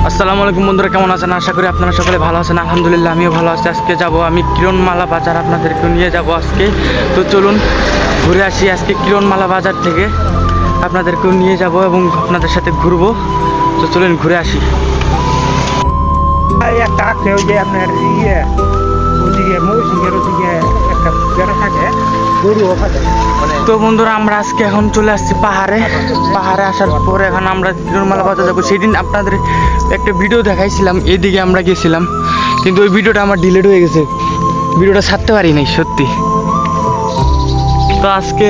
আসসালামু আলাইকুম বন্ধুরা, কেমন আছেন? আশা করি আপনারা সকলে ভালো আছেন। আলহামদুলিল্লাহ আমিও ভালো আছি। আজকে যাব আমি কিরণমালা বাজার, আপনাদেরকেও নিয়ে যাব আজকে। তো চলুন ঘুরে আসি আজকে কিরণমালা বাজার থেকে, আপনাদেরকেও নিয়ে যাব এবং আপনাদের সাথে ঘুরবো। তো চলুন ঘুরে আসি। একটা আছে ওই যে আপনার ওদিকে মৌসুমের ওদিকে একটা বেড়া থাকে, গরুও থাকে। তো বন্ধুরা, আমরা আজকে এখন চলে আসছি পাহাড়ে আসার পরে এখন আমরা কিরণমালা বাজার যাবো। সেদিন আপনাদের একটা ভিডিও দেখাইছিলাম, এদিকে আমরা গেছিলাম, কিন্তু ওই ভিডিওটা আমার ডিলিট হয়ে গেছে, ভিডিওটা ছাড়তে পারি নাই সত্যি। তো আজকে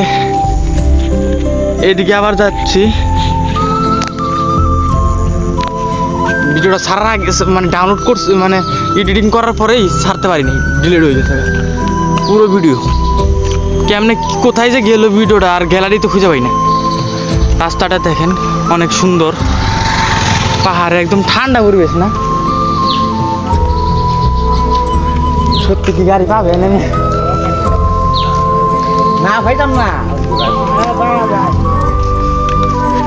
এদিকে আবার যাচ্ছি, ভিডিওটা ছাড়ার আগে মানে ডাউনলোড করছি, মানে এডিটিং করার পরেই ছাড়তে পারিনি, ডিলিট হয়ে গেছে পুরো ভিডিও। কেমনে কোথায় যে গেল ভিডিওটা, আর গ্যালারি তো খুঁজে পাই না। রাস্তাটা দেখেন অনেক সুন্দর, পাহাড়ে একদম ঠান্ডা পরিবেশ না? সত্যি কি গাড়ি পাবে না ভাইতাম না।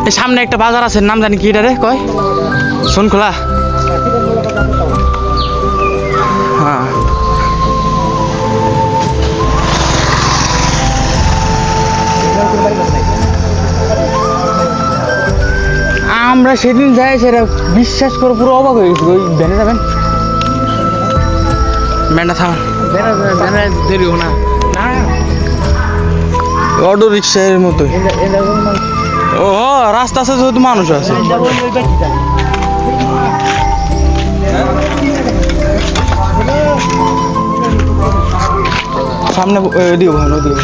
এই সামনে একটা বাজার আছে, নাম জানি কি এটা রে কয়, শোনখোলা। হ্যাঁ, আমরা সেদিন যাই, সেটা বিশ্বাস করে পুরো অবাক হয়ে গেছি। ওই ভ্যানে যাবেন, ভ্যানটা থামান, দেরি না অটো রিক্সার মতো। ও রাস্তা আছে যেহেতু মানুষ আছে। সামনে দিও ভালো দিও।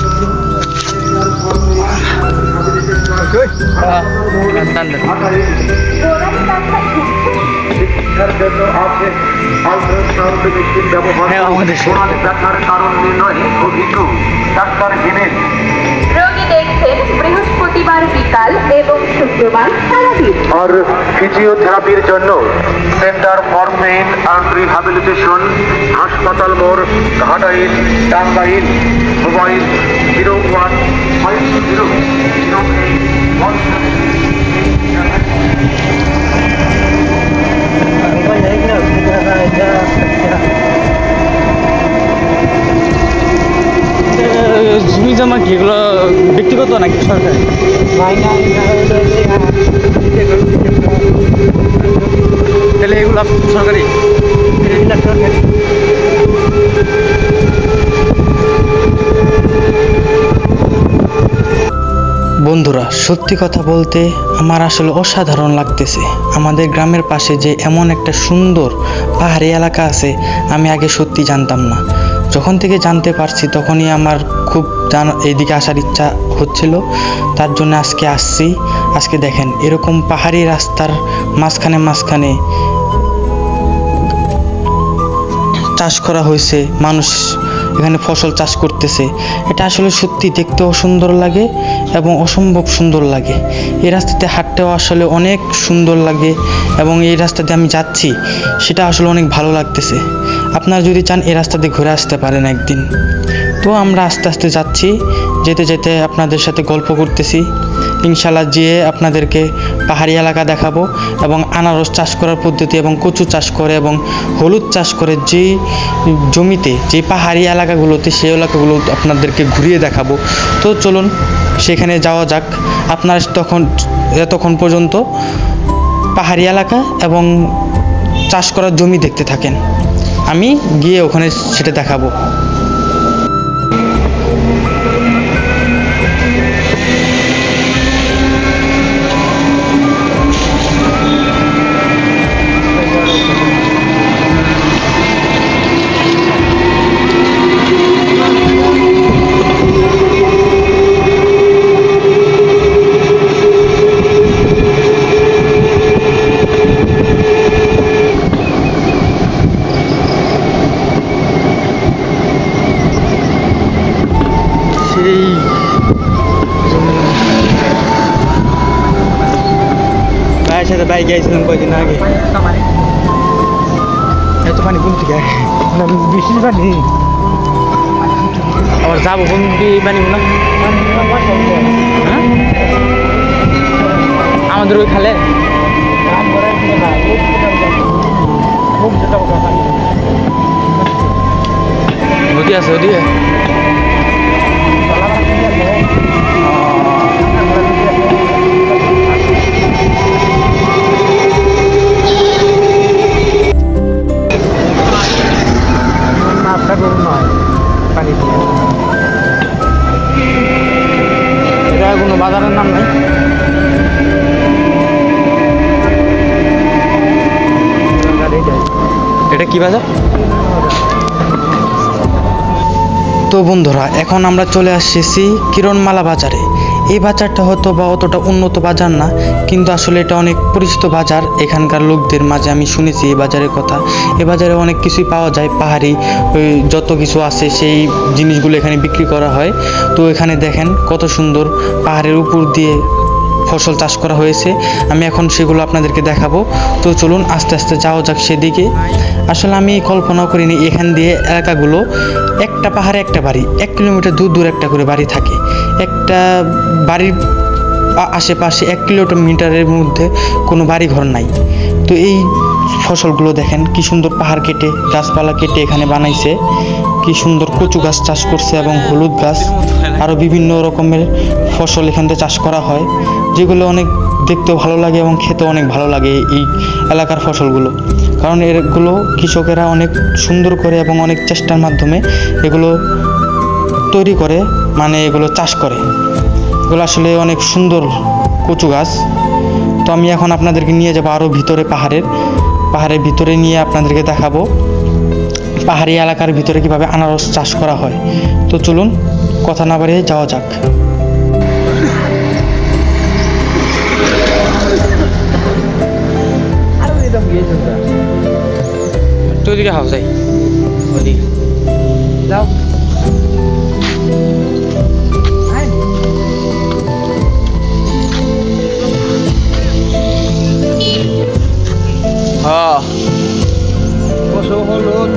রোগী দেখছেন বৃহস্পতিবার বিকাল এবং শুক্রবার সারাদিন। আর ফিজিওথেরাপির জন্য centre for pain and rehabilitation, হাসপাতাল মোড়, ঘাটাইল, টাঙ্গাইল। মোবাইল 01 জমি জমা কি এগুলো ব্যক্তিগত নাকি সরকারি? তাহলে এগুলো সরকারি? বন্ধুরা, সত্যি কথা বলতে আমার আসলে অসাধারণ লাগতেছে। আমাদের গ্রামের পাশে যে এমন একটা সুন্দর পাহাড়ি এলাকা আছে, আমি আগে সত্যি জানতাম না। যখন থেকে জানতে পারছি তখনই আমার খুব এইদিকে আসার ইচ্ছা হচ্ছিল, তার জন্য আজকে আসছি। আজকে দেখেন এরকম পাহাড়ি রাস্তার মাঝখানে চাষ করা হয়েছে, মানুষ এখানে ফসল চাষ করতেছে। এটা আসলে সত্যি দেখতেও সুন্দর লাগে এবং অসম্ভব সুন্দর লাগে। এই রাস্তাতে হাঁটতেও আসলে অনেক সুন্দর লাগে এবং এই রাস্তাতে আমি যাচ্ছি, সেটা আসলে অনেক ভালো লাগতেছে। আপনারা যদি চান এই রাস্তাতে ঘুরে আসতে পারেন একদিন। তো আমরা আস্তে আস্তে যাচ্ছি, যেতে যেতে আপনাদের সাথে গল্প করতেছি। ইনশাল্লাহ যেয়ে আপনাদেরকে পাহাড়ি এলাকা দেখাবো এবং আনারস চাষ করার পদ্ধতি এবং কচু চাষ করে এবং হলুদ চাষ করে যেই জমিতে, যে পাহাড়ি এলাকাগুলোতে, সেই এলাকাগুলো আপনাদেরকে ঘুরিয়ে দেখাবো। তো চলুন সেখানে যাওয়া যাক। আপনারা এতক্ষণ পর্যন্ত পাহাড়ি এলাকা এবং চাষ করার জমি দেখতে থাকেন, আমি গিয়ে ওখানে সেটা দেখাবো। সেই ভাইয়ের সাথে বাইক গিয়েছিলাম কয়েকদিন আগে। এত পানি কোন থেকে বেশি পানি আবার যাবো কোন দিয়ে পানি না? হ্যাঁ, আমাদের ওই খালে দিয়ে মাছটা গরু নয় পানি দিয়ে এটা কোনো বাজারের নাম নাই। এটা কি বাজার? তো বন্ধুরা, এখন আমরা চলে আসছি কিরণমালা বাজারে। এই বাজারটা হয়তো বা অতটা উন্নত বাজার না, কিন্তু আসলে এটা অনেক পরিচিত বাজার এখানকার লোকদের মাঝে। আমি শুনেছি এই বাজারের কথা। এই বাজারে অনেক কিছুই পাওয়া যায়, পাহাড়ি যত কিছু আছে সেই জিনিসগুলো এখানে বিক্রি করা হয়। তো এখানে দেখেন কত সুন্দর পাহাড়ের উপর দিয়ে ফসল চাষ করা হয়েছে। আমি এখন সেগুলো আপনাদেরকে দেখাবো। তো চলুন আস্তে আস্তে যাওয়া যাক সেদিকে। আসলে আমি কল্পনাও করিনি এখান দিয়ে এলাকাগুলো একটা পাহাড়ে একটা বাড়ি, 1 কিলোমিটার দূর দূর একটা করে বাড়ি থাকে। একটা বাড়ির আশেপাশে 1 কিলোমিটারের মধ্যে কোনো বাড়ি ঘর নাই। তো এই ফসলগুলো দেখেন কি সুন্দর, পাহাড় কেটে গাছপালা কেটে এখানে বানাইছে। কি সুন্দর কচু গাছ চাষ করছে এবং হলুদ গাছ, আরও বিভিন্ন রকমের ফসল এখান থেকে চাষ করা হয়, যেগুলো অনেক দেখতেও ভালো লাগে এবং খেতেও অনেক ভালো লাগে এই এলাকার ফসলগুলো। কারণ এগুলো কৃষকেরা অনেক সুন্দর করে এবং অনেক চেষ্টার মাধ্যমে এগুলো তৈরি করে, মানে এগুলো চাষ করে। এগুলো আসলে অনেক সুন্দর কচু গাছ। তো আমি এখন আপনাদেরকে নিয়ে যাবো আরও ভিতরে, পাহাড়ের ভিতরে নিয়ে আপনাদেরকে দেখাবো পাহাড়ি এলাকার ভিতরে কিভাবে আনারস চাষ করা হয়। তো চলুন কথা না বাড়িয়ে যাওয়া যাক। তো ওইদিকে হাও যাই, ওইদিকে যাও হ্যাঁ বসো হলুদ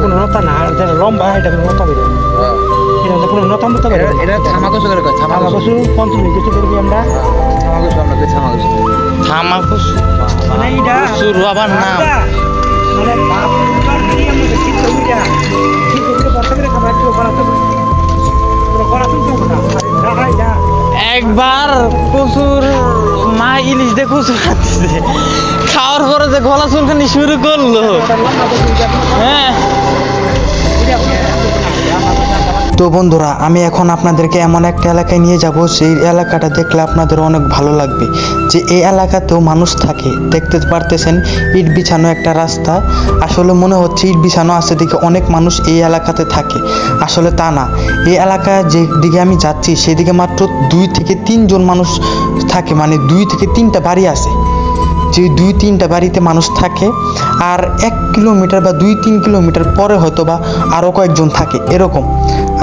কোনো নতা না, যেটা লম্বা এটা নতা বেরো, এটা কোনো নতা মতো বেরো। এটা থামাকসু করে কয়, আমার থামাকসু। বছর 50 কিছু করবি আমরা। থামাকসু আমরা কই থামাকসু। থামাকুস মানে এইটা কচুর আবার নাম। মানে বাপ কি আমরা ঠিক করি না, ঠিক করে বসে করে খাবার একটু করাতে হবে, করা তো না না না। একবার কচুর মা ইলিশ দিয়ে কচু খাচ্ছে, খাওয়ার পরে যে গলা চুলকানি শুরু করলো। হ্যাঁ, তো বন্ধুরা, আমি এখন আপনাদেরকে এমন একটা এলাকায় নিয়ে যাব, সেই এলাকাটা দেখলে আপনাদের অনেক ভালো লাগবে। যে এই এলাকাতেও মানুষ থাকে, দেখতে পারতেছেন ইট বিছানো একটা রাস্তা। আসলে মনে হচ্ছে ইট বিছানো আছে দিকে অনেক মানুষ এই এলাকাতে থাকে, আসলে তা না। এই এলাকায় যেদিকে আমি যাচ্ছি সেদিকে মাত্র 2 থেকে 3 জন মানুষ থাকে, মানে 2 থেকে 3টা বাড়ি আছে। যে 2-3টা বাড়িতে মানুষ থাকে, আর 1 কিলোমিটার বা 2-3 কিলোমিটার পরে হয়তো বা আরও কয়েকজন থাকে এরকম।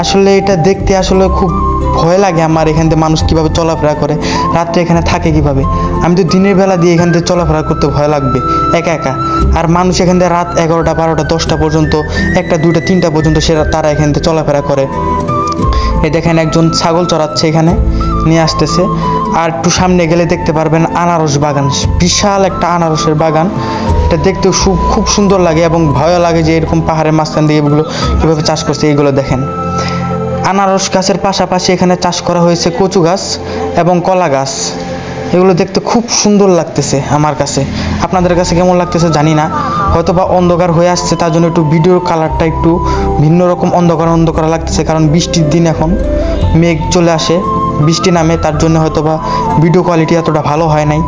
আসলে এটা দেখতে আসলে খুব ভয় লাগে আমার, এখান থেকে মানুষ কীভাবে চলাফেরা করে, রাত্রে এখানে থাকে কিভাবে। আমি তো দিনের বেলা দিয়ে এখান থেকে চলাফেরা করতে ভয় লাগবে একা একা। আর মানুষ এখান থেকে রাত 11টা 12টা 10টা পর্যন্ত, 1টা 2টা 3টা পর্যন্ত তারা এখান থেকে চলাফেরা করে। এই দেখেন একজন ছাগল চড়াচ্ছে, এখানে নিয়ে আসতেছে। আর একটু সামনে গেলে দেখতে পারবেন আনারস বাগান, বিশাল একটা আনারসের বাগান। এটা দেখতে খুব সুন্দর লাগে এবং ভয় লাগে যে এরকম পাহাড়ের মাঝখান দিয়ে এগুলো কীভাবে চাষ করছে। এইগুলো দেখেন আনারস গাছের পাশাপাশি এখানে চাষ করা হয়েছে কচু গাছ এবং কলা গাছ। এগুলো দেখতে খুব সুন্দর লাগতেছে আমার কাছে। আপনাদের কাছে কেমন লাগতেছে জানি না, হয়তো বা অন্ধকার হয়ে আসছে, তার জন্য একটু ভিডিওর কালারটা একটু ভিন্ন রকম অন্ধকার লাগতেছে। কারণ বৃষ্টির দিন, এখন মেঘ চলে আসে, বৃষ্টি নামে, তার জন্য হয়তো বা ভিডিও কোয়ালিটি এতটা ভালো হয় নাই।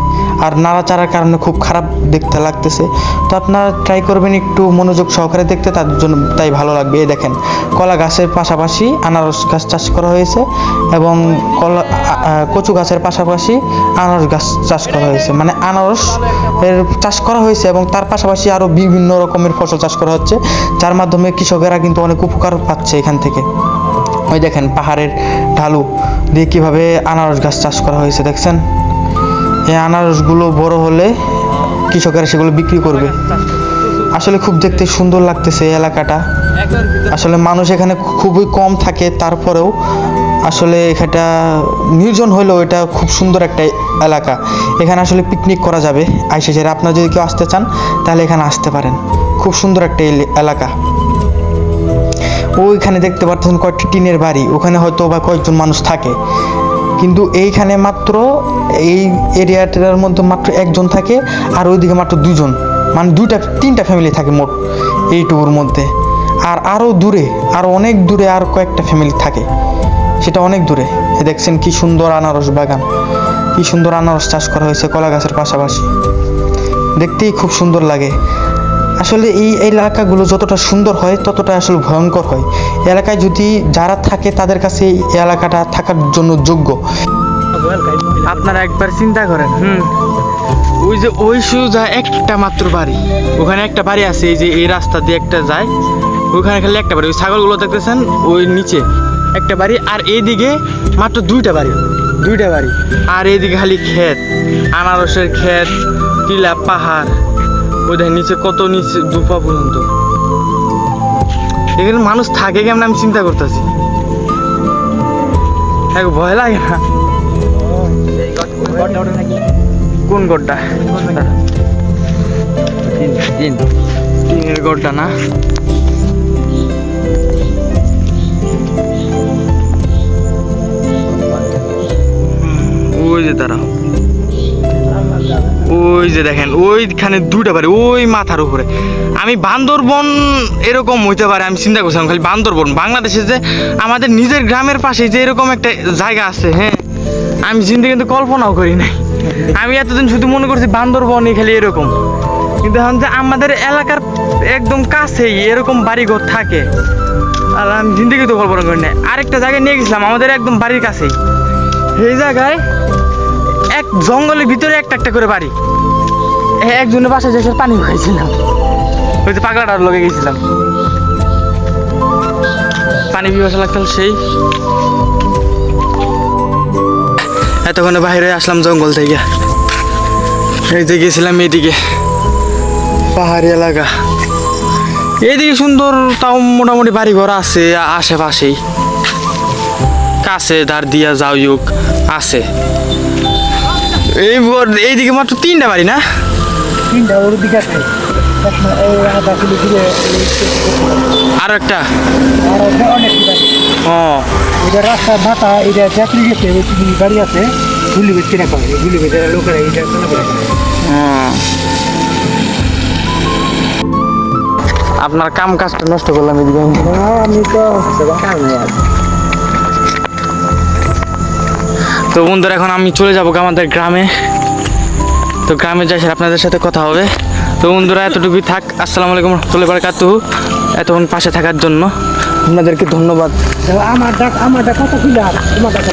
আর নাড়াচাড়ার কারণে খুব খারাপ দেখতে লাগতেছে। তো আপনারা ট্রাই করবেন একটু মনোযোগ সহকারে দেখতে, তার জন্য তাই ভালো লাগবে। এই দেখেন কলা গাছের পাশাপাশি আনারস গাছ চাষ করা হয়েছে এবং কচু গাছের পাশাপাশি আনারস গাছ চাষ করা হয়েছে, মানে আনারস এর চাষ করা হয়েছে এবং তার পাশাপাশি আরও বিভিন্ন রকমের ফসল চাষ করা হচ্ছে, যার মাধ্যমে কৃষকেরা কিন্তু অনেক উপকার পাচ্ছে এখান থেকে। ওই দেখেন পাহাড়ের ঢালু দিয়ে কীভাবে আনারস গাছ চাষ করা হয়েছে, দেখছেন। এই আনারসগুলো বড় হলে কৃষকেরা সেগুলো বিক্রি করবে। আসলে খুব দেখতে সুন্দর লাগতেছে এই এলাকাটা। আসলে মানুষ এখানে খুবই কম থাকে, তারপরেও আসলে এটা নির্জন হলেও এটা খুব সুন্দর একটা এলাকা। এখানে আসলে পিকনিক করা যাবে আইসে সেরা। আপনারা যদি কেউ আসতে চান তাহলে এখানে আসতে পারেন। খুব সুন্দর একটা এলাকা। ওইখানে দেখতে পাচ্ছেন কয়েকটি টিনের বাড়ি, ওখানে হয়তো বা কয়েকজন মানুষ থাকে, কিন্তু এইখানে মাত্র এই এরিয়াটার মধ্যে মাত্র একজন থাকে, আর ওইদিকে মাত্র দুজন, মানে তিনটা ফ্যামিলি থাকে মোট এইটুকুর মধ্যে। আর আরও দূরে, আরও অনেক দূরে আর কয়েকটা ফ্যামিলি থাকে, সেটা অনেক দূরে। দেখছেন কি সুন্দর আনারস বাগান, কি সুন্দর আনারস চাষ করা হয়েছে কলা গাছের পাশাপাশি, দেখতেই খুব সুন্দর লাগে। আসলে এই এলাকাগুলো যতটা সুন্দর হয় ততটা আসলে ভয়ঙ্কর হয়। এলাকায় যদি যারা থাকে তাদের কাছে এই এলাকাটা থাকার জন্য যোগ্য। আপনারা একবার চিন্তা করেন, ওই যে ওই সোজা একটা মাত্র বাড়ি, ওখানে একটা বাড়ি আছে, এই যে এই রাস্তা দিয়ে একটা যায়, ওইখানে খালি একটা বাড়ি, ওই ছাগলগুলো দেখতেছেন ওই নিচে একটা বাড়ি, আর এইদিকে মাত্র দুইটা বাড়ি, আর এইদিকে খালি ক্ষেত, আনারসের ক্ষেত, টিলা, পাহাড়, ওই দেখেন নিচে কত নিচে দুপা পর্যন্ত। এখানে মানুষ থাকে কেমন আমি চিন্তা করতেছি, ভয় লাগে না? কোন গড়টা? টিনের গড়টা না? ওই যে তারা, ওই যে দেখেন ওইখানে দুইটা বাড়ি, ওই মাথার উপরে। আমি বান্দরবন এরকম হইতে পারে আমি চিন্তা করছিলাম, খালি বান্দরবন বাংলাদেশে যে আমাদের নিজের গ্রামের পাশে যে এরকম একটা জায়গা আছে, হ্যাঁ আমি জিন্দগি কিন্তু কল্পনাও করি নাই। আমি এতদিন শুধু মনে করছি বান্দরবনই খালি এরকম, কিন্তু এখন যে আমাদের এলাকার একদম কাছেই এরকম বাড়িঘর থাকে, আর আমি জিন্দগি তো কল্পনা করি নাই। আরেকটা জায়গায় নিয়ে গেছিলাম আমাদের একদম বাড়ির কাছেই, সেই জায়গায় এক জঙ্গলের ভিতরে একটা একটা করে বাড়ি। একজনের বাসায় যে পানি খাইছিলাম, ওই যে পাগলাটার লগে গেছিলাম, পানি পিপাসা লাগতাম সেই। এতক্ষণে বাইরে আসলাম জঙ্গল থেকে, এই যে গেছিলাম এইদিকে পাহাড়ি এলাকা, এইদিকে সুন্দর, তাও মোটামুটি বাড়ি ঘর আছে আশেপাশেই, কাছে ধার দিয়া যাও যোগ আছে। এইদিকে মাত্র তিনটা বাড়ি না? তিনটা ওর দিকে আছে, আর একটা আর অনেক ও এটা রাস্তার মাথা, এটা যাত্রী গেছে, ওই গাড়ি আছে, গুলি বেচতে না করে, গুলি বেচে লোকেরা এটা চলাফেরা করে। আপনার কাম কাজটা নষ্ট করলাম এদিকে। আমি তো কাজ নেই আর। তো বন্ধুরা এখন আমি চলে যাবো আমাদের গ্রামে, তো গ্রামে যাই আপনাদের সাথে কথা হবে। তো বন্ধুরা এতটুকুই থাক, আসসালামু আলাইকুম রহমতুল্লাহি ওয়া বারাকাতুহু। এতক্ষণ পাশে থাকার জন্য আপনাদেরকে ধন্যবাদ। আমার ডাক কথা ছিল, আর তোমার ডাক